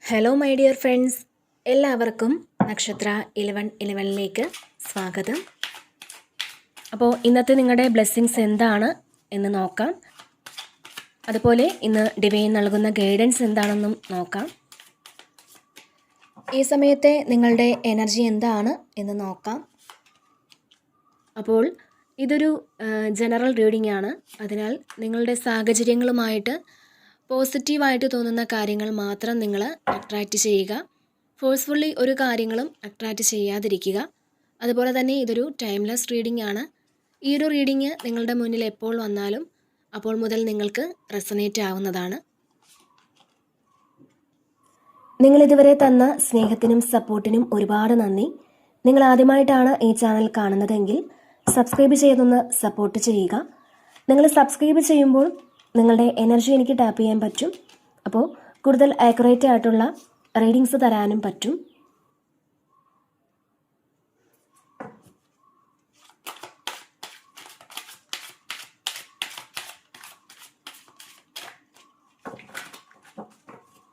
Hello my dear friends, എല്ലാവർക്കും നക്ഷത്ര 1111ലേക്ക് സ്വാഗതം. അപ്പോൾ ഇന്നത്തെ നിങ്ങളുടെ ബ്ലെസ്സിങ്സ് എന്താണ് എന്ന് നോക്കാം. അതുപോലെ ഇന്ന് ഡിവൈൻ നൽകുന്ന ഗൈഡൻസ് എന്താണെന്നും നോക്കാം. ഈ സമയത്തെ നിങ്ങളുടെ എനർജി എന്താണ് എന്ന് നോക്കാം. അപ്പോൾ ഇതൊരു ജനറൽ റീഡിംഗ് ആണ്. അതിനാൽ നിങ്ങളുടെ സാഹചര്യങ്ങളുമായിട്ട് പോസിറ്റീവായിട്ട് തോന്നുന്ന കാര്യങ്ങൾ മാത്രം നിങ്ങൾ അട്രാക്റ്റ് ചെയ്യുക. ഫോഴ്സ്ഫുള്ളി ഒരു കാര്യങ്ങളും അട്രാക്റ്റ് ചെയ്യാതിരിക്കുക. അതുപോലെ തന്നെ ഇതൊരു ടൈംലെസ് റീഡിംഗ് ആണ്. ഈ ഒരു റീഡിംഗ് നിങ്ങളുടെ മുന്നിൽ എപ്പോൾ വന്നാലും അപ്പോൾ മുതൽ നിങ്ങൾക്ക് റെസനേറ്റ് ആവുന്നതാണ്. നിങ്ങളിതുവരെ തന്ന സ്നേഹത്തിനും സപ്പോർട്ടിനും ഒരുപാട് നന്ദി. നിങ്ങൾ ആദ്യമായിട്ടാണ് ഈ ചാനൽ കാണുന്നതെങ്കിൽ സബ്സ്ക്രൈബ് ചെയ്തൊന്ന് സപ്പോർട്ട് ചെയ്യുക. നിങ്ങൾ സബ്സ്ക്രൈബ് ചെയ്യുമ്പോൾ നിങ്ങളുടെ എനർജി എനിക്ക് ടാപ്പ് ചെയ്യാൻ പറ്റും. അപ്പോൾ കൂടുതൽ ആക്യുറേറ്റ് ആയിട്ടുള്ള റീഡിങ്സ് തരാനും പറ്റും.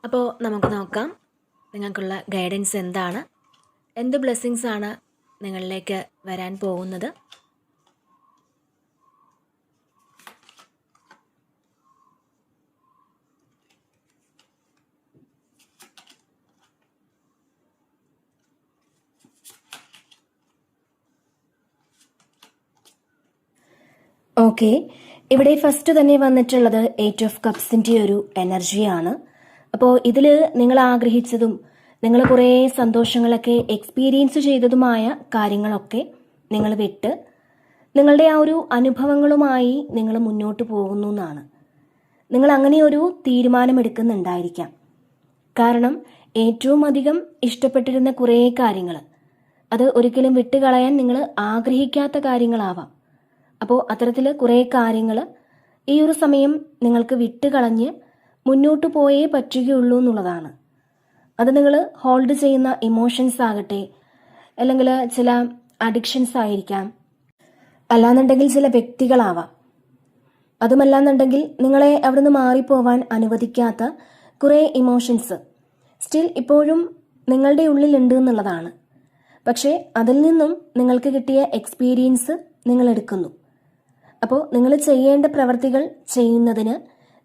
അപ്പോൾ നമുക്ക് നോക്കാം നിങ്ങൾക്കുള്ള ഗൈഡൻസ് എന്താണ്, എന്ത് ബ്ലെസ്സിങ്സ് ആണ് നിങ്ങളിലേക്ക് വരാൻ പോകുന്നത്. ഓക്കെ, ഇവിടെ ഫസ്റ്റ് തന്നെ വന്നിട്ടുള്ളത് 8 ഓഫ് കപ്സിൻ്റെ ഒരു എനർജിയാണ്. അപ്പോൾ ഇതിൽ നിങ്ങൾ ആഗ്രഹിച്ചതും നിങ്ങൾ കുറേ സന്തോഷങ്ങളൊക്കെ എക്സ്പീരിയൻസ് ചെയ്തതുമായ കാര്യങ്ങളൊക്കെ നിങ്ങൾ വിട്ട് നിങ്ങളുടെ ആ ഒരു അനുഭവങ്ങളുമായി നിങ്ങൾ മുന്നോട്ട് പോകുന്നു എന്നാണ്. നിങ്ങൾ അങ്ങനെ ഒരു തീരുമാനമെടുക്കുന്നുണ്ടായിരിക്കാം. കാരണം ഏറ്റവും അധികം ഇഷ്ടപ്പെട്ടിരുന്ന കുറേ കാര്യങ്ങൾ അത് ഒരിക്കലും വിട്ടുകളയാൻ നിങ്ങൾ ആഗ്രഹിക്കാത്ത കാര്യങ്ങളാവാം. അപ്പോൾ അത്തരത്തിൽ കുറേ കാര്യങ്ങൾ ഈ ഒരു സമയം നിങ്ങൾക്ക് വിട്ടുകളഞ്ഞ് മുന്നോട്ട് പോയേ പറ്റുകയുള്ളൂ എന്നുള്ളതാണ്. അത് നിങ്ങൾ ഹോൾഡ് ചെയ്യുന്ന ഇമോഷൻസ് ആകട്ടെ, അല്ലെങ്കിൽ ചില അഡിക്ഷൻസ് ആയിരിക്കാം, അല്ലാന്നുണ്ടെങ്കിൽ ചില വ്യക്തികളാവാം. അതുമല്ലാന്നുണ്ടെങ്കിൽ നിങ്ങളെ അവിടുന്ന് മാറിപ്പോവാൻ അനുവദിക്കാത്ത കുറേ ഇമോഷൻസ് സ്റ്റിൽ ഇപ്പോഴും നിങ്ങളുടെ ഉള്ളിലുണ്ട് എന്നുള്ളതാണ്. പക്ഷേ അതിൽ നിന്നും നിങ്ങൾക്ക് കിട്ടിയ എക്സ്പീരിയൻസ് നിങ്ങൾ എടുക്കുന്നു. അപ്പോൾ നിങ്ങൾ ചെയ്യേണ്ട പ്രവർത്തികൾ ചെയ്യുന്നതിന്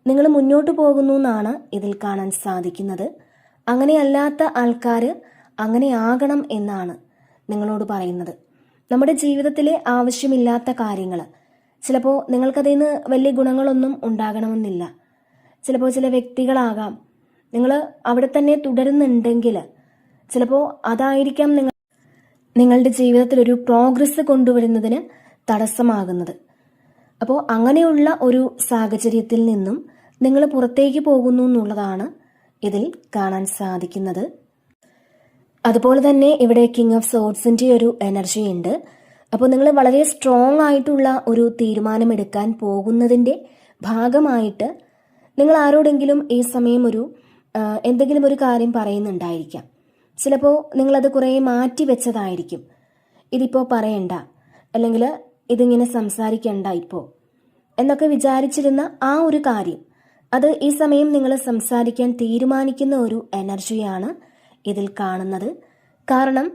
നിങ്ങൾ മുന്നോട്ട് പോകുന്നു എന്നാണ് ഇതിൽ കാണാൻ സാധിക്കുന്നത്. അങ്ങനെയല്ലാത്ത ആൾക്കാർ അങ്ങനെ ആകണം എന്നാണ് നിങ്ങളോട് പറയുന്നത്. നമ്മുടെ ജീവിതത്തിലെ ആവശ്യമില്ലാത്ത കാര്യങ്ങൾ ചിലപ്പോൾ നിങ്ങൾക്കതിൽ നിന്ന് വലിയ ഗുണങ്ങളൊന്നും ഉണ്ടാകണമെന്നില്ല. ചിലപ്പോൾ ചില വ്യക്തികളാകാം. നിങ്ങൾ അവിടെ തന്നെ തുടരുന്നുണ്ടെങ്കിൽ ചിലപ്പോൾ അതായിരിക്കാം നിങ്ങളുടെ ജീവിതത്തിൽ ഒരു പ്രോഗ്രസ് കൊണ്ടുവരുന്നതിന് തടസ്സമാകുന്നത്. അപ്പോൾ അങ്ങനെയുള്ള ഒരു സാഹചര്യത്തിൽ നിന്നും നിങ്ങൾ പുറത്തേക്ക് പോകുന്നു എന്നുള്ളതാണ് ഇതിൽ കാണാൻ സാധിക്കുന്നത്. അതുപോലെ തന്നെ ഇവിടെ കിങ് ഓഫ് സോഡ്സിൻ്റെ ഒരു എനർജി ഉണ്ട്. അപ്പോൾ നിങ്ങൾ വളരെ സ്ട്രോങ് ആയിട്ടുള്ള ഒരു തീരുമാനമെടുക്കാൻ പോകുന്നതിൻ്റെ ഭാഗമായിട്ട് നിങ്ങൾ ആരോടെങ്കിലും ഈ സമയം എന്തെങ്കിലും ഒരു കാര്യം പറയുന്നുണ്ടായിരിക്കാം. ചിലപ്പോൾ നിങ്ങളത് കുറേ മാറ്റി വെച്ചതായിരിക്കും. ഇതിപ്പോൾ പറയണ്ട, അല്ലെങ്കിൽ ഇതിങ്ങനെ സംസാരിക്കണ്ട ഇപ്പോൾ എന്നൊക്കെ വിചാരിച്ചിരുന്ന ആ ഒരു കാര്യം അത് ഈ സമയം നിങ്ങൾ സംസാരിക്കാൻ തീരുമാനിക്കുന്ന ഒരു എനർജിയാണ് ഇതിൽ കാണുന്നത്. കാരണം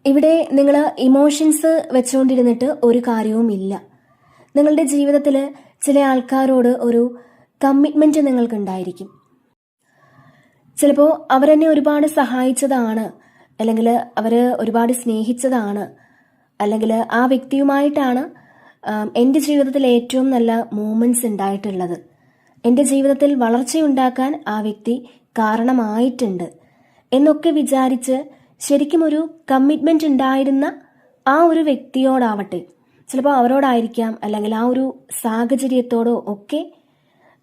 ഇവിടെ നിങ്ങൾ ഇമോഷൻസ് വെച്ചുകൊണ്ടിരുന്നിട്ട് ഒരു കാര്യവുമില്ല. നിങ്ങളുടെ ജീവിതത്തിൽ ചില ആൾക്കാരോട് ഒരു കമ്മിറ്റ്മെൻറ്റ് നിങ്ങൾക്കുണ്ടായിരിക്കും. ചിലപ്പോൾ അവരെന്നെ ഒരുപാട് സഹായിച്ചതാണ്, അല്ലെങ്കിൽ അവർ ഒരുപാട് സ്നേഹിച്ചതാണ്, അല്ലെങ്കിൽ ആ വ്യക്തിയുമായിട്ടാണ് എൻ്റെ ജീവിതത്തിൽ ഏറ്റവും നല്ല മൂമെൻറ്റ്സ് ഉണ്ടായിട്ടുള്ളത്, എൻ്റെ ജീവിതത്തിൽ വളർച്ചയുണ്ടാക്കാൻ ആ വ്യക്തി കാരണമായിട്ടുണ്ട് എന്നൊക്കെ വിചാരിച്ച് ശരിക്കും ഒരു കമ്മിറ്റ്മെൻറ്റ് ഉണ്ടായിരുന്ന ആ ഒരു വ്യക്തിയോടാവട്ടെ, ചിലപ്പോൾ അവരോടായിരിക്കാം, അല്ലെങ്കിൽ ആ ഒരു സാഹചര്യത്തോടോ ഒക്കെ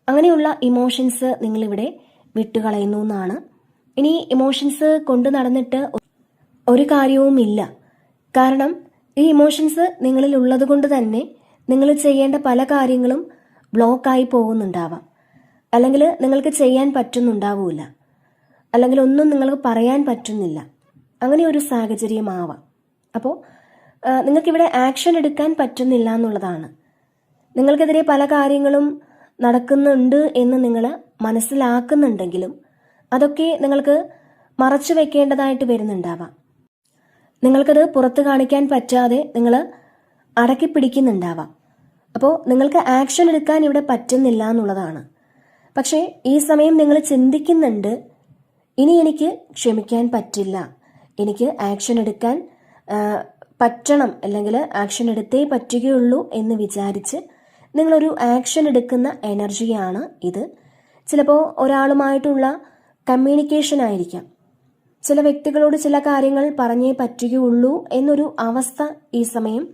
അങ്ങനെയുള്ള ഇമോഷൻസ് നിങ്ങളിവിടെ വിട്ടുകളയുന്നു എന്നാണ്. ഇനി ഇമോഷൻസ് കൊണ്ടു നടന്നിട്ട് ഒരു കാര്യവുമില്ല. കാരണം ഈ ഇമോഷൻസ് നിങ്ങളിൽ ഉള്ളത് കൊണ്ട് തന്നെ നിങ്ങൾ ചെയ്യേണ്ട പല കാര്യങ്ങളും ബ്ലോക്കായി പോകുന്നുണ്ടാവാം, അല്ലെങ്കിൽ നിങ്ങൾക്ക് ചെയ്യാൻ പറ്റുന്നുണ്ടാവില്ല, അല്ലെങ്കിൽ ഒന്നും നിങ്ങൾക്ക് പറയാൻ പറ്റുന്നില്ല. അങ്ങനെ ഒരു സാഹചര്യമാവാം. അപ്പോൾ നിങ്ങൾക്കിവിടെ ആക്ഷൻ എടുക്കാൻ പറ്റുന്നില്ല എന്നുള്ളതാണ്. നിങ്ങൾക്കെതിരെ പല കാര്യങ്ങളും നടക്കുന്നുണ്ട് എന്ന് നിങ്ങൾ മനസ്സിലാക്കുന്നുണ്ടെങ്കിലും അതൊക്കെ നിങ്ങൾക്ക് മറച്ചു വെക്കേണ്ടതായിട്ട് വരുന്നുണ്ടാവാം. നിങ്ങൾക്കത് പുറത്ത് കാണിക്കാൻ പറ്റാതെ നിങ്ങൾ അടക്കി പിടിക്കുന്നുണ്ടാവാം. അപ്പോൾ നിങ്ങൾക്ക് ആക്ഷൻ എടുക്കാൻ ഇവിടെ പറ്റുന്നില്ല എന്നുള്ളതാണ്. പക്ഷേ ഈ സമയം നിങ്ങൾ ചിന്തിക്കുന്നുണ്ട്, ഇനി എനിക്ക് ക്ഷമിക്കാൻ പറ്റില്ല, എനിക്ക് ആക്ഷൻ എടുക്കാൻ പറ്റണം, അല്ലെങ്കിൽ ആക്ഷൻ എടുത്തേ പറ്റുകയുള്ളൂ എന്ന് വിചാരിച്ച് നിങ്ങളൊരു ആക്ഷൻ എടുക്കുന്ന എനർജിയാണ് ഇത്. ചിലപ്പോൾ ഒരാളുമായിട്ടുള്ള കമ്മ്യൂണിക്കേഷൻ ആയിരിക്കാം. ചില വ്യക്തികളോട് ചില കാര്യങ്ങൾ പറഞ്ഞേ പറ്റുകയുള്ളൂ എന്നൊരു അവസ്ഥ ഈ സമയം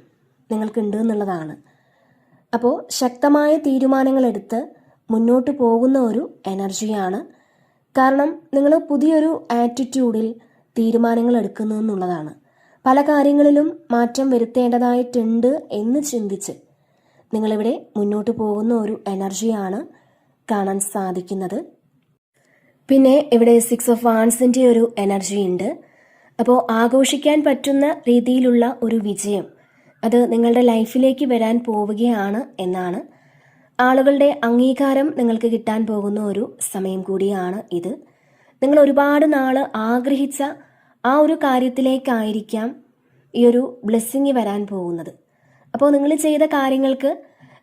നിങ്ങൾക്കുണ്ട് എന്നുള്ളതാണ്. അപ്പോൾ ശക്തമായ തീരുമാനങ്ങൾ എടുത്ത് മുന്നോട്ട് പോകുന്ന ഒരു എനർജിയാണ്. കാരണം നിങ്ങൾ പുതിയൊരു ആറ്റിറ്റ്യൂഡിൽ തീരുമാനങ്ങൾ എടുക്കുന്നു എന്നുള്ളതാണ്. പല കാര്യങ്ങളിലും മാറ്റം വരുത്തേണ്ടതായിട്ടുണ്ട് എന്ന് ചിന്തിച്ച് നിങ്ങളിവിടെ മുന്നോട്ട് പോകുന്ന ഒരു എനർജിയാണ് കാണാൻ സാധിക്കുന്നത്. പിന്നെ ഇവിടെ 6 ഓഫ് വാൻസിൻ്റെ ഒരു എനർജി ഉണ്ട്. അപ്പോൾ ആഘോഷിക്കാൻ പറ്റുന്ന രീതിയിലുള്ള ഒരു വിജയം അത് നിങ്ങളുടെ ലൈഫിലേക്ക് വരാൻ പോവുകയാണ് എന്നാണ്. ആളുകളുടെ അംഗീകാരം നിങ്ങൾക്ക് കിട്ടാൻ പോകുന്ന ഒരു സമയം കൂടിയാണ് ഇത്. നിങ്ങൾ ഒരുപാട് നാൾ ആഗ്രഹിച്ച ആ ഒരു കാര്യത്തിലേക്കായിരിക്കാം ഈ ഒരു ബ്ലെസ്സിങ് വരാൻ പോകുന്നത്. അപ്പോൾ നിങ്ങൾ ചെയ്ത കാര്യങ്ങൾക്ക്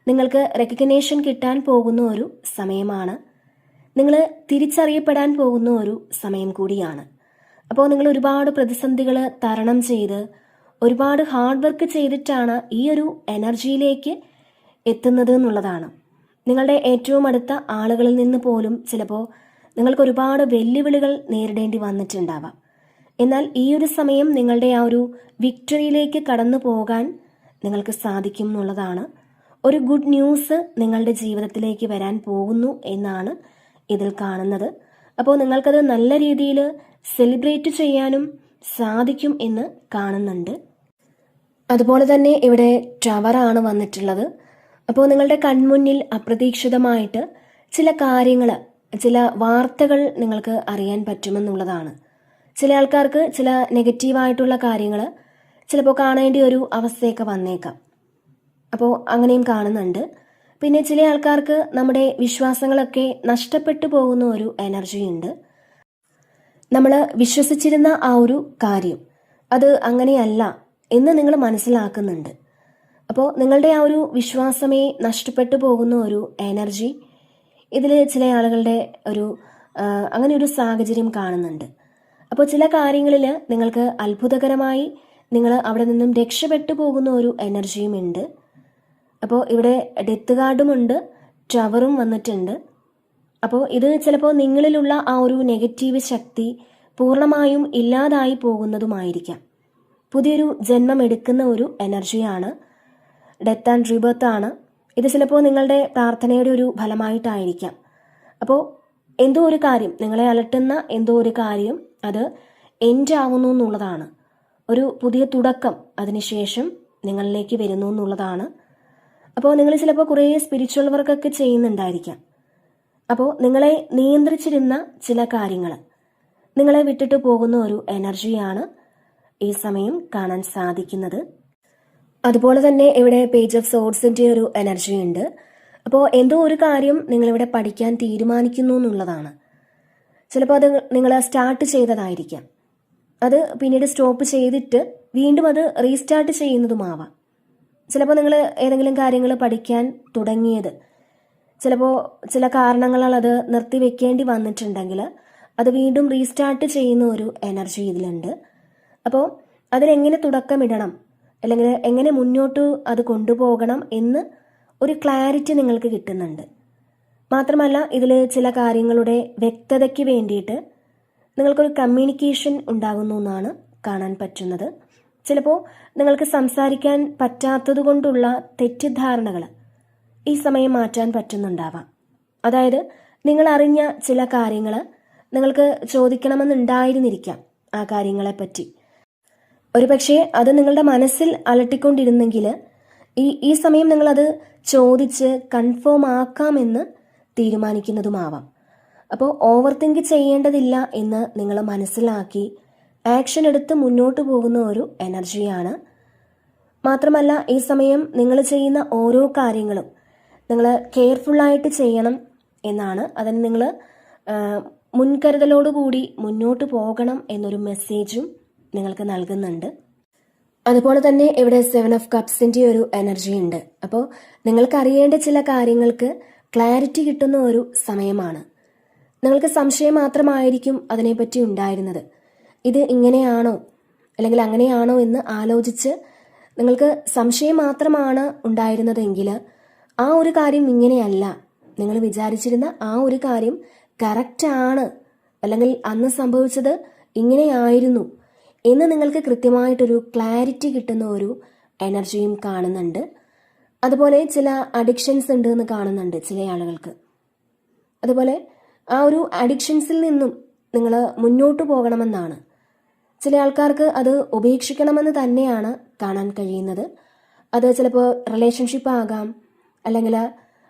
നിങ്ങൾക്ക് റെക്കഗ്നേഷൻ കിട്ടാൻ പോകുന്ന ഒരു സമയമാണ്. നിങ്ങൾ തിരിച്ചറിയപ്പെടാൻ പോകുന്ന ഒരു സമയം കൂടിയാണ്. അപ്പോൾ നിങ്ങൾ ഒരുപാട് പ്രതിസന്ധികൾ തരണം ചെയ്ത് ഒരുപാട് ഹാർഡ് വർക്ക് ചെയ്തിട്ടാണ് ഈ ഒരു എനർജിയിലേക്ക് എത്തുന്നത് എന്നുള്ളതാണ്. നിങ്ങളുടെ ഏറ്റവും അടുത്ത ആളുകളിൽ നിന്ന് പോലും ചിലപ്പോൾ നിങ്ങൾക്ക് ഒരുപാട് വെല്ലുവിളികൾ നേരിടേണ്ടി വന്നിട്ടുണ്ടാവാം. എന്നാൽ ഈ ഒരു സമയം നിങ്ങളുടെ ആ ഒരു വിക്ടറിയിലേക്ക് കടന്നു പോകാൻ നിങ്ങൾക്ക് സാധിക്കും എന്നുള്ളതാണ്. ഒരു ഗുഡ് ന്യൂസ് നിങ്ങളുടെ ജീവിതത്തിലേക്ക് വരാൻ പോകുന്നു എന്നാണ് ഇതിൽ കാണുന്നത്. അപ്പോൾ നിങ്ങൾക്കത് നല്ല രീതിയിൽ സെലിബ്രേറ്റ് ചെയ്യാനും സാധിക്കും എന്ന് കാണുന്നുണ്ട്. അതുപോലെ തന്നെ ഇവിടെ ടവറാണ് വന്നിട്ടുള്ളത്. അപ്പോൾ നിങ്ങളുടെ കൺമുന്നിൽ അപ്രതീക്ഷിതമായിട്ട് ചില കാര്യങ്ങൾ, ചില വാർത്തകൾ നിങ്ങൾക്ക് അറിയാൻ പറ്റുമെന്നുള്ളതാണ്. ചില ആൾക്കാർക്ക് ചില നെഗറ്റീവായിട്ടുള്ള കാര്യങ്ങൾ ചിലപ്പോൾ കാണേണ്ട ഒരു അവസ്ഥയൊക്കെ വന്നേക്കാം. അപ്പോൾ അങ്ങനെയും കാണുന്നുണ്ട്. പിന്നെ ചില ആൾക്കാർക്ക് നമ്മുടെ വിശ്വാസങ്ങളൊക്കെ നഷ്ടപ്പെട്ടു പോകുന്ന ഒരു എനർജിയുണ്ട്. നമ്മൾ വിശ്വസിച്ചിരുന്ന ആ ഒരു കാര്യം അത് അങ്ങനെയല്ല എന്ന് നിങ്ങൾ മനസ്സിലാക്കുന്നുണ്ട്. അപ്പോൾ നിങ്ങളുടെ ആ ഒരു വിശ്വാസമേ നഷ്ടപ്പെട്ടു പോകുന്ന ഒരു എനർജി ഇതിൽ ചില ആളുകളുടെ അങ്ങനെ ഒരു സാഹചര്യം കാണുന്നുണ്ട്. അപ്പോൾ ചില കാര്യങ്ങളിൽ നിങ്ങൾക്ക് അത്ഭുതകരമായി നിങ്ങൾ അവിടെ നിന്നും രക്ഷപ്പെട്ടു പോകുന്ന ഒരു എനർജിയും ഉണ്ട്. അപ്പോൾ ഇവിടെ ഡെത്ത് കാർഡുമുണ്ട്, ടവറും വന്നിട്ടുണ്ട്. അപ്പോൾ ഇത് ചിലപ്പോൾ നിങ്ങളിലുള്ള ആ ഒരു നെഗറ്റീവ് ശക്തി പൂർണ്ണമായും ഇല്ലാതായി പോകുന്നതുമായിരിക്കാം. പുതിയൊരു ജന്മം എടുക്കുന്ന ഒരു എനർജിയാണ്. ഡെത്ത് ആൻഡ് റീബർത്ത് ആണ്. ഇത് ചിലപ്പോൾ നിങ്ങളുടെ പ്രാർത്ഥനയുടെ ഒരു ഫലമായിട്ടായിരിക്കാം. അപ്പോൾ എന്തോ ഒരു കാര്യം, നിങ്ങളെ അലട്ടുന്ന എന്തോ ഒരു കാര്യം അത് എൻഡ് ആവുന്നു എന്നുള്ളതാണ്. ഒരു പുതിയ തുടക്കം അതിനുശേഷം നിങ്ങളിലേക്ക് വരുന്നു എന്നുള്ളതാണ്. അപ്പോൾ നിങ്ങൾ ചിലപ്പോൾ കുറേ സ്പിരിച്വൽ വർക്കൊക്കെ ചെയ്യുന്നുണ്ടായിരിക്കാം. അപ്പോൾ നിങ്ങളെ നിയന്ത്രിച്ചിരുന്ന ചില കാര്യങ്ങൾ നിങ്ങളെ വിട്ടിട്ട് പോകുന്ന ഒരു എനർജിയാണ് ഈ സമയം കാണാൻ സാധിക്കുന്നത്. അതുപോലെ തന്നെ ഇവിടെ പേജ് ഓഫ് സോർഡ്സിൻ്റെ ഒരു എനർജി ഉണ്ട്. അപ്പോൾ എന്തോ ഒരു കാര്യം നിങ്ങളിവിടെ പഠിക്കാൻ തീരുമാനിക്കുന്നു എന്നുള്ളതാണ്. ചിലപ്പോൾ അത് നിങ്ങൾ സ്റ്റാർട്ട് ചെയ്തതായിരിക്കാം. അത് പിന്നീട് സ്റ്റോപ്പ് ചെയ്തിട്ട് വീണ്ടും അത് റീസ്റ്റാർട്ട് ചെയ്യുന്നതുമാവാം. ചിലപ്പോൾ നിങ്ങൾ ഏതെങ്കിലും കാര്യങ്ങൾ പഠിക്കാൻ തുടങ്ങിയത് ചിലപ്പോൾ ചില കാരണങ്ങളാൽ അത് നിർത്തിവെക്കേണ്ടി വന്നിട്ടുണ്ടെങ്കിൽ അത് വീണ്ടും റീസ്റ്റാർട്ട് ചെയ്യുന്ന ഒരു എനർജി ഇതിലുണ്ട്. അപ്പോൾ അതിനെങ്ങനെ തുടക്കമിടണം, അല്ലെങ്കിൽ എങ്ങനെ മുന്നോട്ട് അത് കൊണ്ടുപോകണം എന്ന് ഒരു ക്ലാരിറ്റി നിങ്ങൾക്ക് കിട്ടുന്നുണ്ട്. മാത്രമല്ല ഇതിൽ ചില കാര്യങ്ങളുടെ വ്യക്തതയ്ക്ക് വേണ്ടിയിട്ട് നിങ്ങൾക്കൊരു കമ്മ്യൂണിക്കേഷൻ ഉണ്ടാകുന്നു എന്നാണ് കാണാൻ പറ്റുന്നത്. ചിലപ്പോൾ നിങ്ങൾക്ക് സംസാരിക്കാൻ പറ്റാത്തത് കൊണ്ടുള്ള തെറ്റിദ്ധാരണകൾ ഈ സമയം മാറ്റാൻ പറ്റുന്നുണ്ടാവാം. അതായത് നിങ്ങൾ അറിഞ്ഞ ചില കാര്യങ്ങൾ നിങ്ങൾക്ക് ചോദിക്കണമെന്നുണ്ടായിരുന്നിരിക്കാം ആ കാര്യങ്ങളെപ്പറ്റി. ഒരുപക്ഷെ അത് നിങ്ങളുടെ മനസ്സിൽ അലട്ടിക്കൊണ്ടിരുന്നെങ്കിൽ ഈ സമയം നിങ്ങളത് ചോദിച്ച് കൺഫേം ആക്കാമെന്ന് തീരുമാനിക്കുന്നതുമാവാം. അപ്പോൾ ഓവർ തിങ്ക് ചെയ്യേണ്ടതില്ല എന്ന് നിങ്ങൾ മനസ്സിലാക്കി ആക്ഷൻ എടുത്ത് മുന്നോട്ട് പോകുന്ന ഒരു എനർജിയാണ്. മാത്രമല്ല ഈ സമയം നിങ്ങൾ ചെയ്യുന്ന ഓരോ കാര്യങ്ങളും നിങ്ങൾ കെയർഫുള്ളായിട്ട് ചെയ്യണം എന്നാണ്. അതിന് നിങ്ങൾ മുൻകരുതലോടുകൂടി മുന്നോട്ട് പോകണം എന്നൊരു മെസ്സേജും നിങ്ങൾക്ക് നൽകുന്നുണ്ട്. അതുപോലെ തന്നെ ഇവിടെ 7 ഓഫ് കപ്സിന്റെ ഒരു എനർജി ഉണ്ട്. അപ്പോൾ നിങ്ങൾക്ക് അറിയേണ്ട ചില കാര്യങ്ങൾക്ക് ക്ലാരിറ്റി കിട്ടുന്ന ഒരു സമയമാണ്. നിങ്ങൾക്ക് സംശയം മാത്രമായിരിക്കും അതിനെപ്പറ്റി ഉണ്ടായിരുന്നത്. ഇത് ഇങ്ങനെയാണോ അല്ലെങ്കിൽ അങ്ങനെയാണോ എന്ന് ആലോചിച്ച് നിങ്ങൾക്ക് സംശയം മാത്രമാണ് ഉണ്ടായിരുന്നതെങ്കിൽ ആ ഒരു കാര്യം ഇങ്ങനെയല്ല, നിങ്ങൾ വിചാരിച്ചിരുന്ന ആ ഒരു കാര്യം കറക്റ്റാണ്, അല്ലെങ്കിൽ അന്ന് സംഭവിച്ചത് ഇങ്ങനെയായിരുന്നു എന്ന് നിങ്ങൾക്ക് കൃത്യമായിട്ടൊരു ക്ലാരിറ്റി കിട്ടുന്ന ഒരു എനർജിയും കാണുന്നുണ്ട്. അതുപോലെ ചില അഡിക്ഷൻസ് ഉണ്ട് എന്ന് കാണുന്നുണ്ട് ചില ആളുകൾക്ക്. അതുപോലെ ആ ഒരു അഡിക്ഷൻസിൽ നിന്നും നിങ്ങൾ മുന്നോട്ട് പോകണമെന്നാണ്. ചില ആൾക്കാർക്ക് അത് ഉപേക്ഷിക്കണമെന്ന് തന്നെയാണ് കാണാൻ കഴിയുന്നത്. അത് ചിലപ്പോൾ റിലേഷൻഷിപ്പ് ആകാം, അല്ലെങ്കിൽ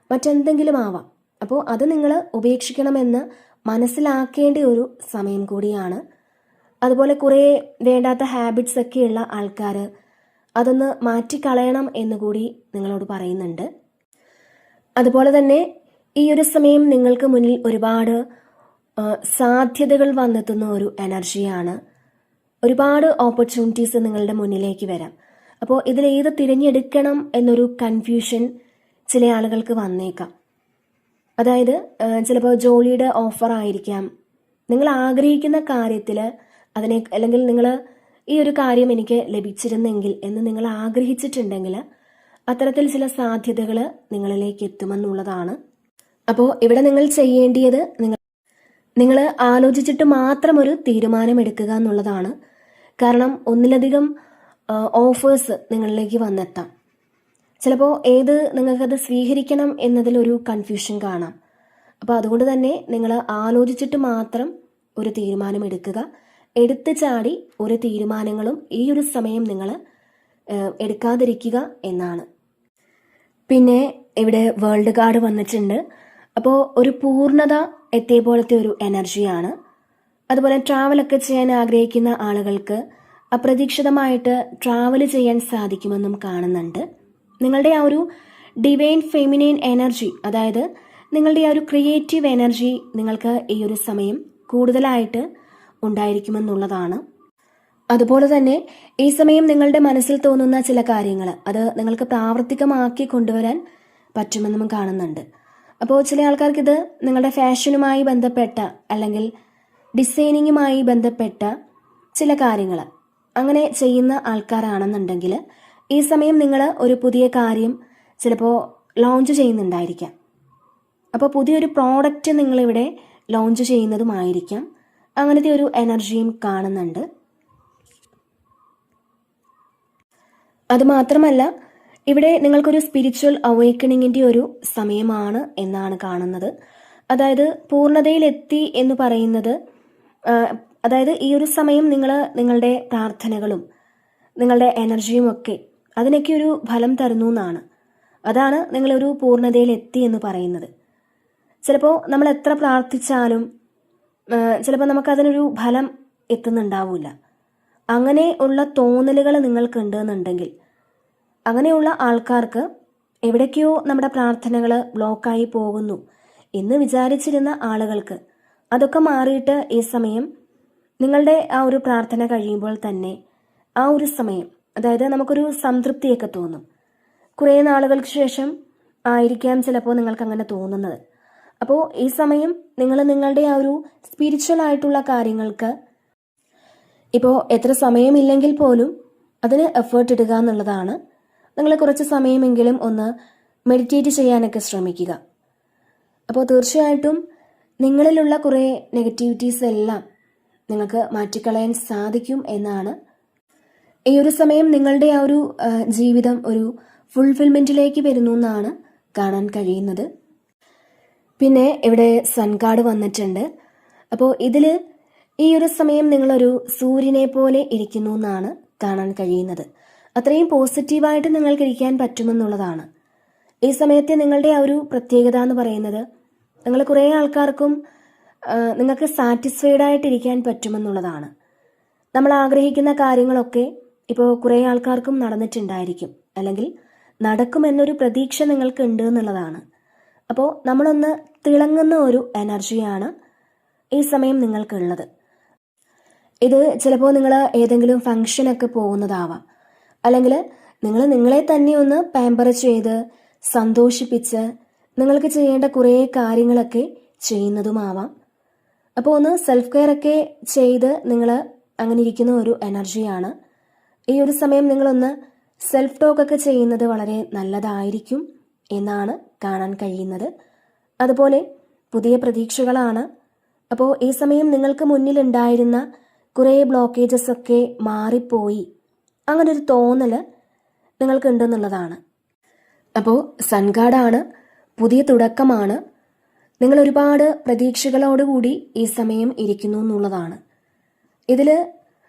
മറ്റെന്തെങ്കിലും ആവാം. അപ്പോൾ അത് നിങ്ങൾ ഉപേക്ഷിക്കണമെന്ന് മനസ്സിലാക്കേണ്ട ഒരു സമയം കൂടിയാണ്. അതുപോലെ കുറേ വേണ്ടാത്ത ഹാബിറ്റ്സ് ഒക്കെയുള്ള ആൾക്കാർ അതൊന്ന് മാറ്റിക്കളയണം എന്നുകൂടി നിങ്ങളോട് പറയുന്നുണ്ട്. അതുപോലെ തന്നെ ഈ ഒരു സമയം നിങ്ങൾക്ക് മുന്നിൽ ഒരുപാട് സാധ്യതകൾ വന്നെത്തുന്ന ഒരു എനർജിയാണ്. ഒരുപാട് ഓപ്പർച്യൂണിറ്റീസ് നിങ്ങളുടെ മുന്നിലേക്ക് വരാം. അപ്പോൾ ഇതിലേത് തിരഞ്ഞെടുക്കണം എന്നൊരു കൺഫ്യൂഷൻ ചില ആളുകൾക്ക് വന്നേക്കാം. അതായത് ചിലപ്പോൾ ജോലിയുടെ ഓഫർ ആയിരിക്കാം, നിങ്ങൾ ആഗ്രഹിക്കുന്ന കാര്യത്തിൽ അതിനെ, അല്ലെങ്കിൽ നിങ്ങൾ ഈ ഒരു കാര്യം എനിക്ക് ലഭിച്ചിരുന്നെങ്കിൽ എന്ന് നിങ്ങൾ ആഗ്രഹിച്ചിട്ടുണ്ടെങ്കിൽ അത്തരത്തിൽ ചില നിങ്ങളിലേക്ക് എത്തുമെന്നുള്ളതാണ്. അപ്പോൾ ഇവിടെ നിങ്ങൾ ചെയ്യേണ്ടിയത് നിങ്ങൾ ആലോചിച്ചിട്ട് മാത്രം ഒരു തീരുമാനമെടുക്കുക എന്നുള്ളതാണ്. കാരണം ഒന്നിലധികം ഓഫേഴ്സ് നിങ്ങളിലേക്ക് വന്നെത്താം. ചിലപ്പോൾ നിങ്ങൾക്കത് സ്വീകരിക്കണം എന്നതിലൊരു കൺഫ്യൂഷൻ കാണാം. അപ്പോൾ അതുകൊണ്ട് തന്നെ നിങ്ങൾ ആലോചിച്ചിട്ട് മാത്രം ഒരു തീരുമാനമെടുക്കുക. എടുത്തു ചാടി ഒരു തീരുമാനങ്ങളും ഈ ഒരു സമയം നിങ്ങൾ എടുക്കാതിരിക്കുക എന്നാണ്. പിന്നെ ഇവിടെ വേൾഡ് കാർഡ് വന്നിട്ടുണ്ട്. അപ്പോൾ ഒരു പൂർണ്ണത എത്തിയ പോലത്തെ ഒരു എനർജിയാണ്. അതുപോലെ ട്രാവലൊക്കെ ചെയ്യാൻ ആഗ്രഹിക്കുന്ന ആളുകൾക്ക് അപ്രതീക്ഷിതമായിട്ട് ട്രാവൽ ചെയ്യാൻ സാധിക്കുമെന്നും കാണുന്നുണ്ട്. നിങ്ങളുടെ ആ ഒരു ഡിവൈൻ ഫെമിനൈൻ എനർജി, അതായത് നിങ്ങളുടെ ആ ഒരു ക്രിയേറ്റീവ് എനർജി നിങ്ങൾക്ക് ഈ ഒരു സമയം കൂടുതലായിട്ട് ഉണ്ടായിരിക്കുമെന്നുള്ളതാണ്. അതുപോലെ തന്നെ ഈ സമയം നിങ്ങളുടെ മനസ്സിൽ തോന്നുന്ന ചില കാര്യങ്ങൾ അത് നിങ്ങൾക്ക് പ്രാവർത്തികമാക്കി കൊണ്ടുവരാൻ പറ്റുമെന്നും കാണുന്നുണ്ട്. അപ്പോൾ ചില ആൾക്കാർക്ക് ഇത് നിങ്ങളുടെ ഫാഷനുമായി ബന്ധപ്പെട്ട അല്ലെങ്കിൽ ഡിസൈനിങ്ങുമായി ബന്ധപ്പെട്ട ചില കാര്യങ്ങൾ അങ്ങനെ ചെയ്യുന്ന ആൾക്കാരാണെന്നുണ്ടെങ്കിൽ ഈ സമയം നിങ്ങൾ ഒരു പുതിയ കാര്യം ചിലപ്പോൾ ലോഞ്ച് ചെയ്യുന്നുണ്ടായിരിക്കാം. അപ്പോൾ പുതിയൊരു പ്രോഡക്റ്റ് നിങ്ങളിവിടെ ലോഞ്ച് ചെയ്യുന്നതുമായിരിക്കാം. അങ്ങനത്തെ ഒരു എനർജിയും കാണുന്നുണ്ട്. അതുമാത്രമല്ല ഇവിടെ നിങ്ങൾക്കൊരു സ്പിരിച്വൽ അവേക്കണിങ്ങിൻ്റെ ഒരു സമയമാണ് എന്നാണ് കാണുന്നത്. അതായത് പൂർണ്ണതയിലെത്തി എന്ന് പറയുന്നത്, അതായത് ഈ ഒരു സമയം നിങ്ങൾ നിങ്ങളുടെ പ്രാർത്ഥനകളും നിങ്ങളുടെ എനർജിയും ഒക്കെ അതിനൊക്കെ ഒരു ഫലം തരുന്നു എന്നാണ്. അതാണ് നിങ്ങളൊരു പൂർണ്ണതയിലെത്തി എന്ന് പറയുന്നത്. ചിലപ്പോൾ നമ്മൾ എത്ര പ്രാർത്ഥിച്ചാലും ചിലപ്പോൾ നമുക്കതിനൊരു ഫലം എത്തുന്നുണ്ടാവില്ല. അങ്ങനെ ഉള്ള തോന്നലുകൾ നിങ്ങൾക്കുണ്ട് എന്നുണ്ടെങ്കിൽ, അങ്ങനെയുള്ള ആൾക്കാർക്ക് എവിടേക്കോ നമ്മുടെ പ്രാർത്ഥനകൾ ബ്ലോക്കായി പോകുന്നു എന്ന് വിചാരിച്ചിരുന്ന ആളുകൾക്ക് അതൊക്കെ മാറിയിട്ട് ഈ സമയം നിങ്ങളുടെ ആ ഒരു പ്രാർത്ഥന കഴിയുമ്പോൾ തന്നെ ആ ഒരു സമയം, അതായത് നമുക്കൊരു സംതൃപ്തിയൊക്കെ തോന്നും. കുറേ നാളുകൾക്ക് ശേഷം ആയിരിക്കാം ചിലപ്പോൾ നിങ്ങൾക്ക് അങ്ങനെ തോന്നുന്നത്. അപ്പോൾ ഈ സമയം നിങ്ങൾ നിങ്ങളുടെ ആ ഒരു സ്പിരിച്വൽ ആയിട്ടുള്ള കാര്യങ്ങൾക്ക് ഇപ്പോൾ എത്ര സമയമില്ലെങ്കിൽ പോലും അതിന് എഫേർട്ട് ഇടുക എന്നുള്ളതാണ്. നിങ്ങൾ കുറച്ച് സമയമെങ്കിലും ഒന്ന് മെഡിറ്റേറ്റ് ചെയ്യാനൊക്കെ ശ്രമിക്കുക. അപ്പോൾ തീർച്ചയായിട്ടും നിങ്ങളിലുള്ള കുറേ നെഗറ്റിവിറ്റീസ് എല്ലാം നിങ്ങൾക്ക് മാറ്റിക്കളയാൻ സാധിക്കും എന്നാണ്. ഈ ഒരു സമയം നിങ്ങളുടെ ആ ഒരു ജീവിതം ഒരു ഫുൾഫിൽമെൻറ്റിലേക്ക് വരുന്നു എന്നാണ് കാണാൻ കഴിയുന്നത്. പിന്നെ ഇവിടെ സൺ കാർഡ് വന്നിട്ടുണ്ട്. അപ്പോൾ ഇതിൽ ഈ ഒരു സമയം നിങ്ങളൊരു സൂര്യനെ പോലെ ഇരിക്കുന്നു എന്നാണ് കാണാൻ കഴിയുന്നത്. അത്രയും പോസിറ്റീവായിട്ട് നിങ്ങൾക്ക് ഇരിക്കാൻ പറ്റുമെന്നുള്ളതാണ്. ഈ സമയത്തെ നിങ്ങളുടെ ആ ഒരു പ്രത്യേകത എന്ന് പറയുന്നത്, നിങ്ങൾ കുറേ ആൾക്കാർക്കും നിങ്ങൾക്ക് സാറ്റിസ്ഫൈഡ് ആയിട്ടിരിക്കാൻ പറ്റുമെന്നുള്ളതാണ്. നമ്മൾ ആഗ്രഹിക്കുന്ന കാര്യങ്ങളൊക്കെ ഇപ്പോൾ കുറേ ആൾക്കാർക്കും നടന്നിട്ടുണ്ടായിരിക്കും, അല്ലെങ്കിൽ നടക്കുമെന്നൊരു പ്രതീക്ഷ നിങ്ങൾക്ക് ഉണ്ട് എന്നുള്ളതാണ്. അപ്പോൾ നമ്മളൊന്ന് തിളങ്ങുന്ന ഒരു എനർജിയാണ് ഈ സമയം നിങ്ങൾക്കുള്ളത്. ഇത് ചിലപ്പോൾ നിങ്ങൾ ഏതെങ്കിലും ഫംഗ്ഷനൊക്കെ പോകുന്നതാവാം, അല്ലെങ്കിൽ നിങ്ങൾ നിങ്ങളെ തന്നെ ഒന്ന് പാമ്പർ ചെയ്ത് സന്തോഷിപ്പിച്ച് നിങ്ങൾക്ക് ചെയ്യേണ്ട കുറേ കാര്യങ്ങളൊക്കെ ചെയ്യുന്നതുമാവാം. അപ്പോൾ ഒന്ന് സെൽഫ് കെയർ ഒക്കെ ചെയ്ത് നിങ്ങൾ അങ്ങനെ ഇരിക്കുന്ന ഒരു എനർജിയാണ്. ഈ ഒരു സമയം നിങ്ങളൊന്ന് സെൽഫ് ടോക്കൊക്കെ ചെയ്യുന്നത് വളരെ നല്ലതായിരിക്കും എന്നാണ് കാണാൻ കഴിയുന്നത്. അതുപോലെ പുതിയ പ്രതീക്ഷകളാണ്. അപ്പോൾ ഈ സമയം നിങ്ങൾക്ക് മുന്നിലുണ്ടായിരുന്ന കുറേ ബ്ലോക്കേജസ് ഒക്കെ മാറിപ്പോയി, അങ്ങനൊരു തോന്നൽ നിങ്ങൾക്കുണ്ടെന്നുള്ളതാണ്. അപ്പോൾ സൺ ഗാർഡാണ്, പുതിയ തുടക്കമാണ്. നിങ്ങൾ ഒരുപാട് പ്രതീക്ഷകളോടുകൂടി ഈ സമയം ഇരിക്കുന്നു എന്നുള്ളതാണ്. ഇതിൽ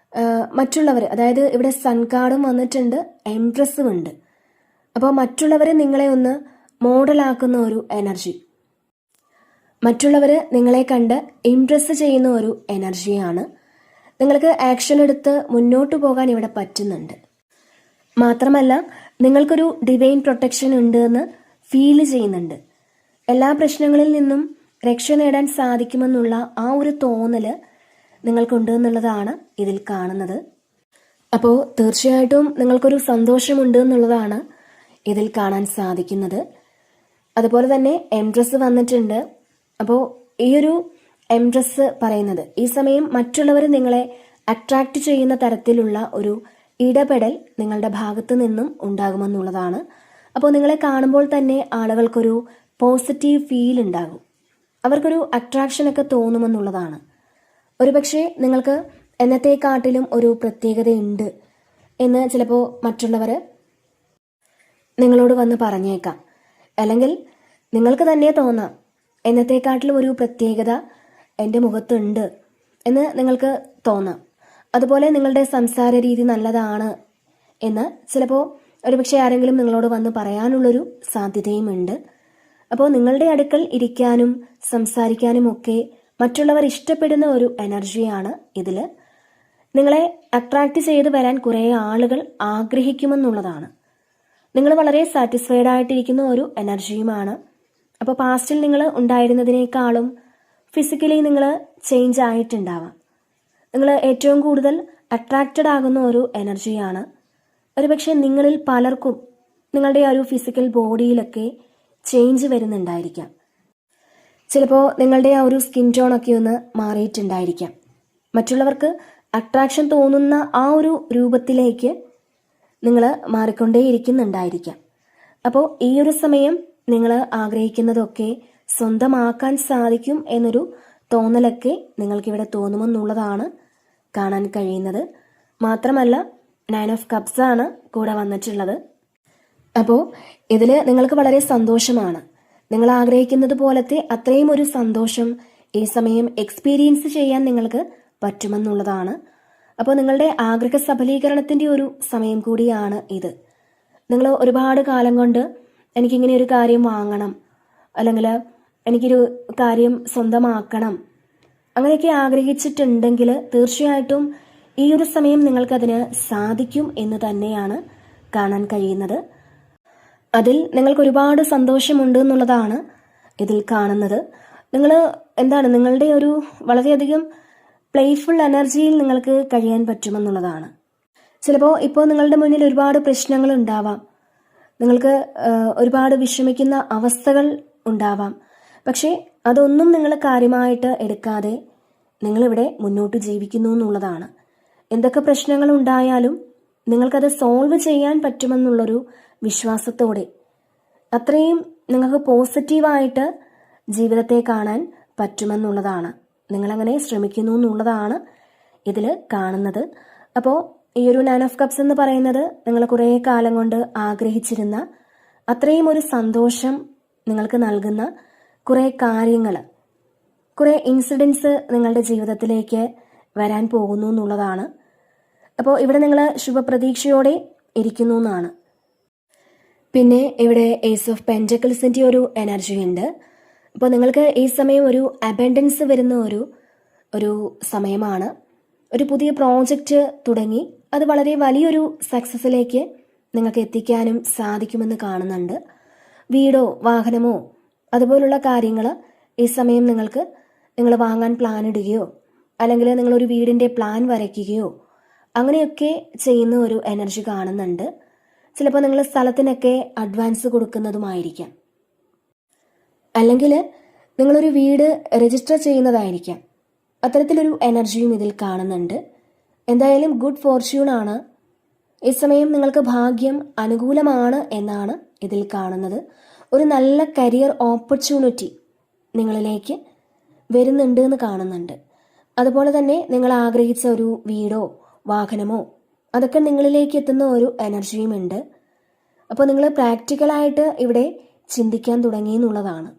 മറ്റുള്ളവർ, അതായത് ഇവിടെ സൺ ഗാർഡും വന്നിട്ടുണ്ട്, എംപ്രസ്സും ഉണ്ട്. അപ്പോൾ മറ്റുള്ളവർ നിങ്ങളെ ഒന്ന് മോഡലാക്കുന്ന ഒരു എനർജി, മറ്റുള്ളവർ നിങ്ങളെ കണ്ട് ഇംപ്രസ് ചെയ്യുന്ന ഒരു എനർജിയാണ്. നിങ്ങൾക്ക് ആക്ഷൻ എടുത്ത് മുന്നോട്ട് പോകാൻ ഇവിടെ പറ്റുന്നുണ്ട്. മാത്രമല്ല നിങ്ങൾക്കൊരു ഡിവൈൻ പ്രൊട്ടക്ഷൻ ഉണ്ട് എന്ന് ഫീൽ ചെയ്യുന്നുണ്ട്. എല്ലാ പ്രശ്നങ്ങളിൽ നിന്നും രക്ഷ നേടാൻ സാധിക്കുമെന്നുള്ള ആ ഒരു തോന്നൽ നിങ്ങൾക്കുണ്ട് എന്നുള്ളതാണ് ഇതിൽ കാണുന്നത്. അപ്പോൾ തീർച്ചയായിട്ടും നിങ്ങൾക്കൊരു സന്തോഷമുണ്ട് എന്നുള്ളതാണ് ഇതിൽ കാണാൻ സാധിക്കുന്നത്. അതുപോലെ തന്നെ എംപ്രസ് വന്നിട്ടുണ്ട്. അപ്പോൾ ഈ ഒരു എംപ്രസ് പറയുന്നത് ഈ സമയം മറ്റുള്ളവർ നിങ്ങളെ അട്രാക്റ്റ് ചെയ്യുന്ന തരത്തിലുള്ള ഒരു ഇടപെടൽ നിങ്ങളുടെ ഭാഗത്ത് നിന്നും ഉണ്ടാകുമെന്നുള്ളതാണ്. അപ്പോൾ നിങ്ങളെ കാണുമ്പോൾ തന്നെ ആളുകൾക്കൊരു പോസിറ്റീവ് ഫീൽ ഉണ്ടാകും, അവർക്കൊരു അട്രാക്ഷനൊക്കെ തോന്നുമെന്നുള്ളതാണ്. ഒരുപക്ഷെ നിങ്ങൾക്ക് എന്നത്തെക്കാട്ടിലും ഒരു പ്രത്യേകതയുണ്ട് എന്ന് ചിലപ്പോൾ മറ്റുള്ളവർ നിങ്ങളോട് വന്ന് പറഞ്ഞേക്കാം, അല്ലെങ്കിൽ നിങ്ങൾക്ക് തന്നെ തോന്നാം എന്നത്തെക്കാട്ടിലും ഒരു പ്രത്യേകത എൻ്റെ മുഖത്തുണ്ട് എന്ന് നിങ്ങൾക്ക് തോന്നാം. അതുപോലെ നിങ്ങളുടെ സംസാര രീതി നല്ലതാണ് എന്ന് ചിലപ്പോൾ ഒരുപക്ഷെ ആരെങ്കിലും നിങ്ങളോട് വന്ന് പറയാനുള്ളൊരു സാധ്യതയുമുണ്ട്. അപ്പോൾ നിങ്ങളുടെ അടുക്കൽ ഇരിക്കാനും സംസാരിക്കാനും ഒക്കെ മറ്റുള്ളവർ ഇഷ്ടപ്പെടുന്ന ഒരു എനർജിയാണ് ഇതിൽ. നിങ്ങളെ അട്രാക്റ്റ് ചെയ്ത് വരാൻ കുറേ ആളുകൾ ആഗ്രഹിക്കുമെന്നുള്ളതാണ്. നിങ്ങൾ വളരെ സാറ്റിസ്ഫൈഡ് ആയിട്ടിരിക്കുന്ന ഒരു എനർജിയുമാണ്. അപ്പോൾ പാസ്റ്റിൽ നിങ്ങൾ ഉണ്ടായിരുന്നതിനേക്കാളും ഫിസിക്കലി നിങ്ങൾ ചേഞ്ച് ആയിട്ടുണ്ടാവാം. നിങ്ങൾ ഏറ്റവും കൂടുതൽ അട്രാക്റ്റഡ് ആകുന്ന ഒരു എനർജിയാണ്. ഒരുപക്ഷെ നിങ്ങളിൽ പലർക്കും നിങ്ങളുടെ ആ ഒരു ഫിസിക്കൽ ബോഡിയിലൊക്കെ ചേഞ്ച് വരുന്നുണ്ടായിരിക്കാം. ചിലപ്പോൾ നിങ്ങളുടെ ആ ഒരു സ്കിൻ ടോണൊക്കെ ഒന്ന് മാറിയിട്ടുണ്ടായിരിക്കാം. മറ്റുള്ളവർക്ക് അട്രാക്ഷൻ തോന്നുന്ന ആ ഒരു രൂപത്തിലേക്ക് നിങ്ങൾ മാറിക്കൊണ്ടേയിരിക്കുന്നുണ്ടായിരിക്കാം. അപ്പോൾ ഈ ഒരു സമയം നിങ്ങൾ ആഗ്രഹിക്കുന്നതൊക്കെ സ്വന്തമാക്കാൻ സാധിക്കും എന്നൊരു തോന്നലൊക്കെ നിങ്ങൾക്കിവിടെ തോന്നുമെന്നുള്ളതാണ് കാണാൻ കഴിയുന്നത്. മാത്രമല്ല 9 ഓഫ് കപ്സ് ആണ് കൂടെ വന്നിട്ടുള്ളത്. അപ്പോൾ ഇതിൽ നിങ്ങൾക്ക് വളരെ സന്തോഷമാണ്. നിങ്ങൾ ആഗ്രഹിക്കുന്നത് പോലത്തെ അത്രയും ഒരു സന്തോഷം ഈ സമയം എക്സ്പീരിയൻസ് ചെയ്യാൻ നിങ്ങൾക്ക് പറ്റുമെന്നുള്ളതാണ്. അപ്പോൾ നിങ്ങളുടെ ആഗ്രഹ സഫലീകരണത്തിൻ്റെ ഒരു സമയം കൂടിയാണ് ഇത്. നിങ്ങൾ ഒരുപാട് കാലം കൊണ്ട് എനിക്കിങ്ങനെ ഒരു കാര്യം വാങ്ങണം, അല്ലെങ്കിൽ എനിക്കൊരു കാര്യം സ്വന്തമാക്കണം, അങ്ങനെയൊക്കെ ആഗ്രഹിച്ചിട്ടുണ്ടെങ്കിൽ തീർച്ചയായിട്ടും ഈ ഒരു സമയം നിങ്ങൾക്കതിന് സാധിക്കും എന്ന് തന്നെയാണ് കാണാൻ കഴിയുന്നത്. അതിൽ നിങ്ങൾക്ക് ഒരുപാട് സന്തോഷമുണ്ട് എന്നുള്ളതാണ് ഇതിൽ കാണുന്നത്. നിങ്ങൾ നിങ്ങളുടെ ഒരു വളരെയധികം പ്ലേഫുൾ എനർജിയിൽ നിങ്ങൾക്ക് കഴിയാൻ പറ്റുമെന്നുള്ളതാണ്. ചിലപ്പോൾ ഇപ്പോൾ നിങ്ങളുടെ മുന്നിൽ ഒരുപാട് പ്രശ്നങ്ങൾ ഉണ്ടാവാം, നിങ്ങൾക്ക് ഒരുപാട് വിഷമിക്കുന്ന അവസ്ഥകൾ ഉണ്ടാവാം. പക്ഷേ അതൊന്നും നിങ്ങൾ കാര്യമായിട്ട് എടുക്കാതെ നിങ്ങളിവിടെ മുന്നോട്ട് ജീവിക്കുന്നു എന്നുള്ളതാണ്. എന്തൊക്കെ പ്രശ്നങ്ങൾ ഉണ്ടായാലും നിങ്ങൾക്കത് സോൾവ് ചെയ്യാൻ പറ്റുമെന്നുള്ളൊരു വിശ്വാസത്തോടെ അത്രയും നിങ്ങൾക്ക് പോസിറ്റീവായിട്ട് ജീവിതത്തെ കാണാൻ പറ്റുമെന്നുള്ളതാണ്. നിങ്ങളങ്ങനെ ശ്രമിക്കുന്നു എന്നുള്ളതാണ് ഇതിൽ കാണുന്നത്. അപ്പോൾ ഈ ഒരു 9 ഓഫ് കപ്സ് എന്ന് പറയുന്നത് നിങ്ങൾ കുറേ കാലം കൊണ്ട് ആഗ്രഹിച്ചിരുന്ന അത്രയും ഒരു സന്തോഷം നിങ്ങൾക്ക് നൽകുന്ന കുറേ കാര്യങ്ങൾ, കുറേ ഇൻസിഡൻസ് നിങ്ങളുടെ ജീവിതത്തിലേക്ക് വരാൻ പോകുന്നു എന്നുള്ളതാണ്. അപ്പോൾ ഇവിടെ നിങ്ങൾ ശുഭപ്രതീക്ഷയോടെ ഇരിക്കുന്നു എന്നാണ്. പിന്നെ ഇവിടെ ഏസ് ഓഫ് പെൻറ്റക്കിൾസിൻ്റെ ഒരു എനർജി ഉണ്ട്. അപ്പോൾ നിങ്ങൾക്ക് ഈ സമയം ഒരു അബൻഡൻസ് വരുന്ന ഒരു സമയമാണ്. ഒരു പുതിയ പ്രോജക്റ്റ് തുടങ്ങി അത് വളരെ വലിയൊരു സക്സസ്സിലേക്ക് നിങ്ങൾക്ക് എത്തിക്കാനും സാധിക്കുമെന്ന് കാണുന്നുണ്ട്. വീടോ വാഹനമോ അതുപോലുള്ള കാര്യങ്ങൾ ഈ സമയം നിങ്ങൾക്ക് നിങ്ങൾ വാങ്ങാൻ പ്ലാൻ ഇടുകയോ അല്ലെങ്കിൽ നിങ്ങളൊരു വീടിൻ്റെ പ്ലാൻ വരയ്ക്കുകയോ അങ്ങനെയൊക്കെ ചെയ്യുന്ന ഒരു എനർജി കാണുന്നുണ്ട്. ചിലപ്പോൾ നിങ്ങൾ സ്ഥലത്തിനൊക്കെ അഡ്വാൻസ് കൊടുക്കുന്നതുമായിരിക്കാം, അല്ലെങ്കിൽ നിങ്ങളൊരു വീട് രജിസ്റ്റർ ചെയ്യുന്നതായിരിക്കാം. അത്തരത്തിലൊരു എനർജിയും ഇതിൽ കാണുന്നുണ്ട്. എന്തായാലും ഗുഡ് ഫോർച്യൂൺ ആണ്. ഈ സമയം നിങ്ങൾക്ക് ഭാഗ്യം അനുകൂലമാണ് എന്നാണ് ഇതിൽ കാണുന്നത്. ഒരു നല്ല കരിയർ ഓപ്പർച്യൂണിറ്റി നിങ്ങളിലേക്ക് വരുന്നുണ്ട് എന്ന് കാണുന്നുണ്ട്. അതുപോലെ തന്നെ നിങ്ങൾ ആഗ്രഹിച്ച ഒരു വീടോ വാഹനമോ അതൊക്കെ നിങ്ങളിലേക്ക് എത്തുന്ന ഒരു എനർജിയും ഉണ്ട്. അപ്പോൾ നിങ്ങൾ പ്രാക്ടിക്കലായിട്ട് ഇവിടെ ചിന്തിക്കാൻ തുടങ്ങി എന്നുള്ളതാണ്.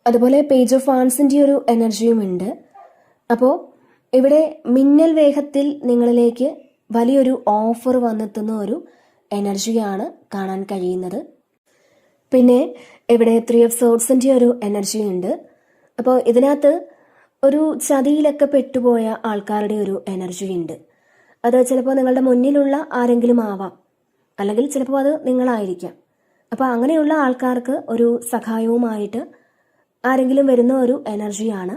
അതുപോലെ പേജ് ഓഫ് വാൻസിൻ്റെ ഒരു എനർജിയും ഉണ്ട്. അപ്പോൾ ഇവിടെ മിന്നൽ വേഗത്തിൽ നിങ്ങളിലേക്ക് വലിയൊരു ഓഫർ വന്നെത്തുന്ന ഒരു എനർജിയാണ് കാണാൻ കഴിയുന്നത്. പിന്നെ ഇവിടെ 3 ഓഫ് സോർഡ്സിൻ്റെ ഒരു എനർജി ഉണ്ട്. അപ്പോൾ ഇതിനകത്ത് ഒരു ചതിയിലൊക്കെ പെട്ടുപോയ ആൾക്കാരുടെ ഒരു എനർജി ഉണ്ട്. അത് ചിലപ്പോൾ നിങ്ങളുടെ മുന്നിലുള്ള ആരെങ്കിലും ആവാം, അല്ലെങ്കിൽ ചിലപ്പോൾ അത് നിങ്ങളായിരിക്കാം. അപ്പോൾ അങ്ങനെയുള്ള ആൾക്കാർക്ക് ഒരു സഹായവുമായിട്ട് ആരെങ്കിലും വരുന്ന ഒരു എനർജിയാണ്.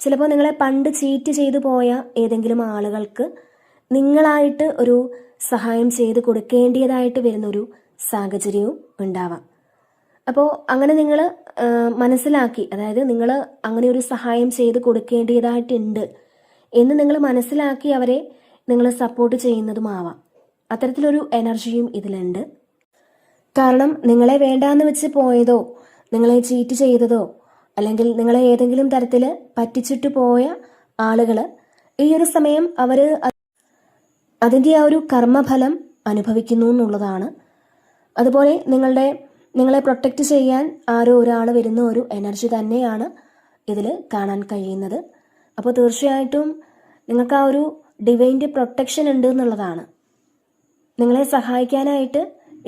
ചിലപ്പോൾ നിങ്ങളെ പണ്ട് ചീറ്റ് ചെയ്തു പോയ ഏതെങ്കിലും ആളുകൾക്ക് നിങ്ങളായിട്ട് ഒരു സഹായം ചെയ്ത് കൊടുക്കേണ്ടതായിട്ട് വരുന്നൊരു സാഹചര്യവും ഉണ്ടാവാം. അപ്പോൾ അങ്ങനെ നിങ്ങൾ മനസ്സിലാക്കി, അതായത് നിങ്ങൾ അങ്ങനെ ഒരു സഹായം ചെയ്ത് കൊടുക്കേണ്ടതായിട്ടുണ്ട് എന്ന് നിങ്ങൾ മനസ്സിലാക്കി അവരെ നിങ്ങൾ സപ്പോർട്ട് ചെയ്യുന്നതുമാവാം. അത്തരത്തിലൊരു എനർജിയും ഇതിലുണ്ട്. കാരണം നിങ്ങളെ വേണ്ടാന്ന് വെച്ച് പോയതോ നിങ്ങളെ ചീറ്റ് ചെയ്തതോ അല്ലെങ്കിൽ നിങ്ങളെ ഏതെങ്കിലും തരത്തിൽ പറ്റിച്ചിട്ട് പോയ ആളുകൾ ഈ ഒരു സമയം അവർ അതിൻ്റെ ആ ഒരു കർമ്മഫലം അനുഭവിക്കുന്നു എന്നുള്ളതാണ്. അതുപോലെ നിങ്ങളെ പ്രൊട്ടക്റ്റ് ചെയ്യാൻ ആരോ ഒരാൾ വരുന്ന ഒരു എനർജി തന്നെയാണ് ഇതിൽ കാണാൻ കഴിയുന്നത്. അപ്പോൾ തീർച്ചയായിട്ടും നിങ്ങൾക്ക് ആ ഒരു ഡിവൈൻ്റെ പ്രൊട്ടക്ഷൻ ഉണ്ട് എന്നുള്ളതാണ്. നിങ്ങളെ സഹായിക്കാനായിട്ട്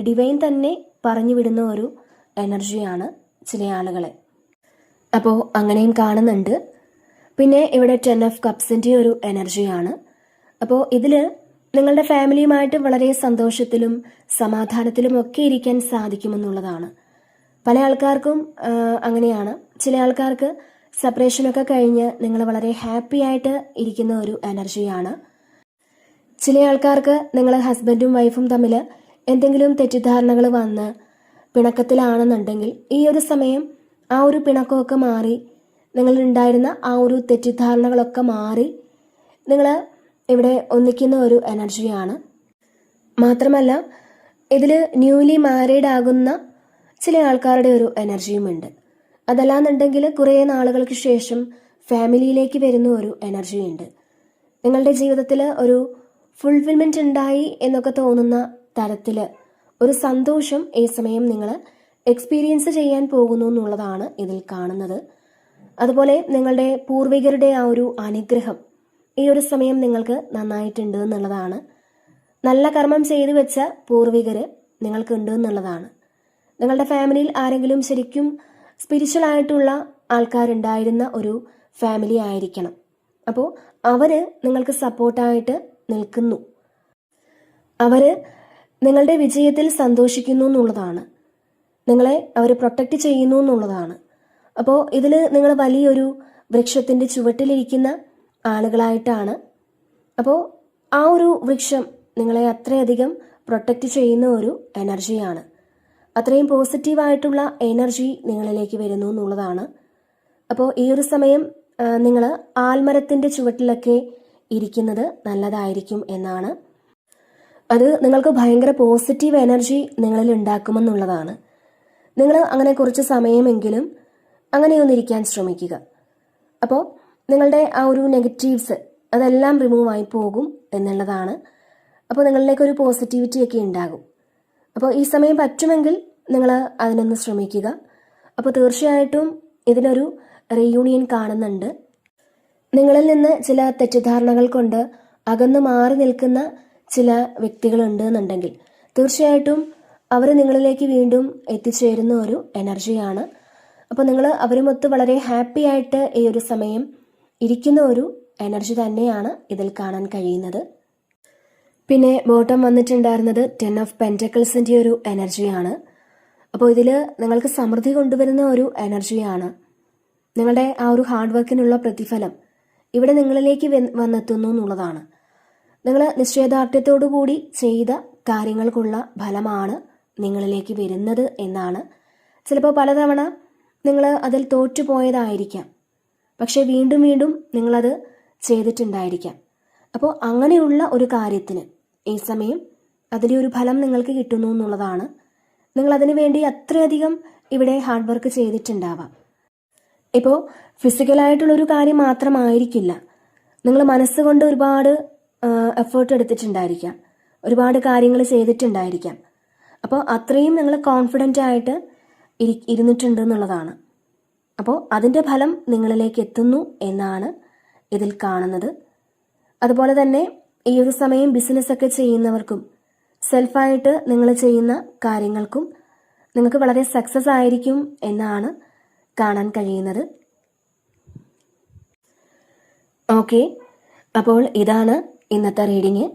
ഡിവൈൻ തന്നെ പറഞ്ഞു വിടുന്ന ഒരു എനർജിയാണ് ചില ആളുകളെ. അപ്പോൾ അങ്ങനെയും കാണുന്നുണ്ട്. പിന്നെ ഇവിടെ 10 ഓഫ് കപ്സിൻ്റെ ഒരു എനർജിയാണ്. അപ്പോൾ ഇതിൽ നിങ്ങളുടെ ഫാമിലിയുമായിട്ട് വളരെ സന്തോഷത്തിലും സമാധാനത്തിലും ഒക്കെ ഇരിക്കാൻ സാധിക്കുമെന്നുള്ളതാണ്. പല ആൾക്കാർക്കും അങ്ങനെയാണ്. ചില ആൾക്കാർക്ക് സെപ്പറേഷനൊക്കെ കഴിഞ്ഞ് നിങ്ങൾ വളരെ ഹാപ്പി ആയിട്ട് ഇരിക്കുന്ന ഒരു എനർജിയാണ്. ചില ആൾക്കാർക്ക് നിങ്ങൾ ഹസ്ബൻഡും വൈഫും തമ്മിൽ എന്തെങ്കിലും തെറ്റിദ്ധാരണകൾ വന്ന് പിണക്കത്തിലാണെന്നുണ്ടെങ്കിൽ ഈ ഒരു സമയം ആ ഒരു പിണക്കമൊക്കെ മാറി, നിങ്ങളുണ്ടായിരുന്ന ആ ഒരു തെറ്റിദ്ധാരണകളൊക്കെ മാറി നിങ്ങൾ ഇവിടെ ഒന്നിക്കുന്ന ഒരു എനർജിയാണ്. മാത്രമല്ല ഇതിൽ ന്യൂലി മാരീഡ് ആകുന്ന ചില ആൾക്കാരുടെ ഒരു എനർജിയുമുണ്ട്. അതല്ലാന്നുണ്ടെങ്കിൽ കുറേ നാളുകൾക്ക് ശേഷം ഫാമിലിയിലേക്ക് വരുന്ന ഒരു എനർജിയുണ്ട്. നിങ്ങളുടെ ജീവിതത്തിൽ ഒരു ഫുൾഫിൽമെൻറ്റ് ഉണ്ടായി എന്നൊക്കെ തോന്നുന്ന തരത്തിൽ ഒരു സന്തോഷം ഈ സമയം നിങ്ങൾ എക്സ്പീരിയൻസ് ചെയ്യാൻ പോകുന്നു എന്നുള്ളതാണ് ഇതിൽ കാണുന്നത്. അതുപോലെ നിങ്ങളുടെ പൂർവികരുടെ ആ ഒരു അനുഗ്രഹം ഈ ഒരു സമയം നിങ്ങൾക്ക് നന്നായിട്ടുണ്ട് എന്നുള്ളതാണ്. നല്ല കർമ്മം ചെയ്തു വെച്ച പൂർവികർ നിങ്ങൾക്കുണ്ട് എന്നുള്ളതാണ്. നിങ്ങളുടെ ഫാമിലിയിൽ ആരെങ്കിലും ശരിക്കും സ്പിരിച്വൽ ആയിട്ടുള്ള ആൾക്കാരുണ്ടായിരുന്ന ഒരു ഫാമിലി ആയിരിക്കണം. അപ്പോൾ അവർ നിങ്ങൾക്ക് സപ്പോർട്ടായിട്ട് നിൽക്കുന്നു, അവർ നിങ്ങളുടെ വിജയത്തിൽ സന്തോഷിക്കുന്നു എന്നുള്ളതാണ്. നിങ്ങളെ അവർ പ്രൊട്ടക്റ്റ് ചെയ്യുന്നു എന്നുള്ളതാണ്. അപ്പോൾ ഇതിൽ നിങ്ങൾ വലിയൊരു വൃക്ഷത്തിൻ്റെ ചുവട്ടിലിരിക്കുന്ന ആളുകളായിട്ടാണ്. അപ്പോൾ ആ ഒരു വൃക്ഷം നിങ്ങളെ അത്രയധികം പ്രൊട്ടക്റ്റ് ചെയ്യുന്ന ഒരു എനർജിയാണ്. അത്രയും പോസിറ്റീവായിട്ടുള്ള എനർജി നിങ്ങളിലേക്ക് വരുന്നു എന്നുള്ളതാണ്. അപ്പോൾ ഈ ഒരു സമയം നിങ്ങൾ ആൽമരത്തിൻ്റെ ചുവട്ടിലൊക്കെ ഇരിക്കുന്നത് നല്ലതായിരിക്കും എന്നാണ്. അത് നിങ്ങൾക്ക് ഭയങ്കര പോസിറ്റീവ് എനർജി നിങ്ങളിൽ ഉണ്ടാക്കുമെന്നുള്ളതാണ്. നിങ്ങൾ അങ്ങനെ കുറച്ച് സമയമെങ്കിലും അങ്ങനെയൊന്നിരിക്കാൻ ശ്രമിക്കുക. അപ്പോൾ നിങ്ങളുടെ ആ ഒരു നെഗറ്റീവ്സ് അതെല്ലാം റിമൂവ് ആയി പോകും എന്നുള്ളതാണ്. അപ്പോൾ നിങ്ങളിലേക്കൊരു പോസിറ്റിവിറ്റി ഒക്കെ ഉണ്ടാകും. അപ്പോൾ ഈ സമയം പറ്റുമെങ്കിൽ നിങ്ങൾ അതിനൊന്ന് ശ്രമിക്കുക. അപ്പോൾ തീർച്ചയായിട്ടും ഇതിനൊരു റീയൂണിയൻ കാണുന്നുണ്ട്. നിങ്ങളിൽ നിന്ന് ചില തെറ്റിദ്ധാരണകൾ കൊണ്ട് അകന്നു മാറി നിൽക്കുന്ന ചില വ്യക്തികളുണ്ട് എന്നുണ്ടെങ്കിൽ തീർച്ചയായിട്ടും അവർ നിങ്ങളിലേക്ക് വീണ്ടും എത്തിച്ചേരുന്ന ഒരു എനർജിയാണ്. അപ്പോൾ നിങ്ങൾ അവരുമൊത്ത് വളരെ ഹാപ്പി ആയിട്ട് ഈ ഒരു സമയം ഇരിക്കുന്ന ഒരു എനർജി തന്നെയാണ് ഇതിൽ കാണാൻ കഴിയുന്നത്. പിന്നെ ബോട്ടം വന്നിട്ടുണ്ടായിരുന്നത് 10 ഓഫ് പെൻറ്റക്കിൾസിൻ്റെ ഒരു എനർജിയാണ്. അപ്പോൾ ഇതിൽ നിങ്ങൾക്ക് സമൃദ്ധി കൊണ്ടുവരുന്ന ഒരു എനർജിയാണ്. നിങ്ങളുടെ ആ ഒരു ഹാർഡ് വർക്കിനുള്ള പ്രതിഫലം ഇവിടെ നിങ്ങളിലേക്ക് വന്നെത്തുന്നു എന്നുള്ളതാണ്. നിങ്ങൾ നിശ്ചയദാർഢ്യത്തോടു കൂടി ചെയ്ത കാര്യങ്ങൾക്കുള്ള ഫലമാണ് നിങ്ങളിലേക്ക് വരുന്നത് എന്നാണ്. ചിലപ്പോൾ പലതവണ നിങ്ങൾ അതിൽ തോറ്റുപോയതായിരിക്കാം, പക്ഷെ വീണ്ടും വീണ്ടും നിങ്ങളത് ചെയ്തിട്ടുണ്ടായിരിക്കാം. അപ്പോൾ അങ്ങനെയുള്ള ഒരു കാര്യത്തിന് ഈ സമയം അതിൻ്റെ ഒരു ഫലം നിങ്ങൾക്ക് കിട്ടുന്നു എന്നുള്ളതാണ്. നിങ്ങൾ അതിനു വേണ്ടി അത്രയധികം ഇവിടെ ഹാർഡ് വർക്ക് ചെയ്തിട്ടുണ്ടാവാം. ഇപ്പോൾ ഫിസിക്കലായിട്ടുള്ളൊരു കാര്യം മാത്രമായിരിക്കില്ല, നിങ്ങൾ മനസ്സുകൊണ്ട് ഒരുപാട് എഫേർട്ട് എടുത്തിട്ടുണ്ടായിരിക്കാം, ഒരുപാട് കാര്യങ്ങൾ ചെയ്തിട്ടുണ്ടായിരിക്കാം. അപ്പോൾ അത്രയും നിങ്ങൾ കോൺഫിഡൻ്റ് ആയിട്ട് ഇരുന്നിട്ടുണ്ട് എന്നുള്ളതാണ്. അപ്പോൾ അതിൻ്റെ ഫലം നിങ്ങളിലേക്ക് എത്തുന്നു എന്നാണ് ഇതിൽ കാണുന്നത്. അതുപോലെ തന്നെ ഈ ഒരു സമയം ബിസിനസ്സൊക്കെ ചെയ്യുന്നവർക്കും സെൽഫായിട്ട് നിങ്ങൾ ചെയ്യുന്ന കാര്യങ്ങൾക്കും നിങ്ങൾക്ക് വളരെ സക്സസ് ആയിരിക്കും എന്നാണ് കാണാൻ കഴിയുന്നത്. ഓക്കെ, അപ്പോൾ ഇതാണ് ഇന്നത്തെ റീഡിങ്.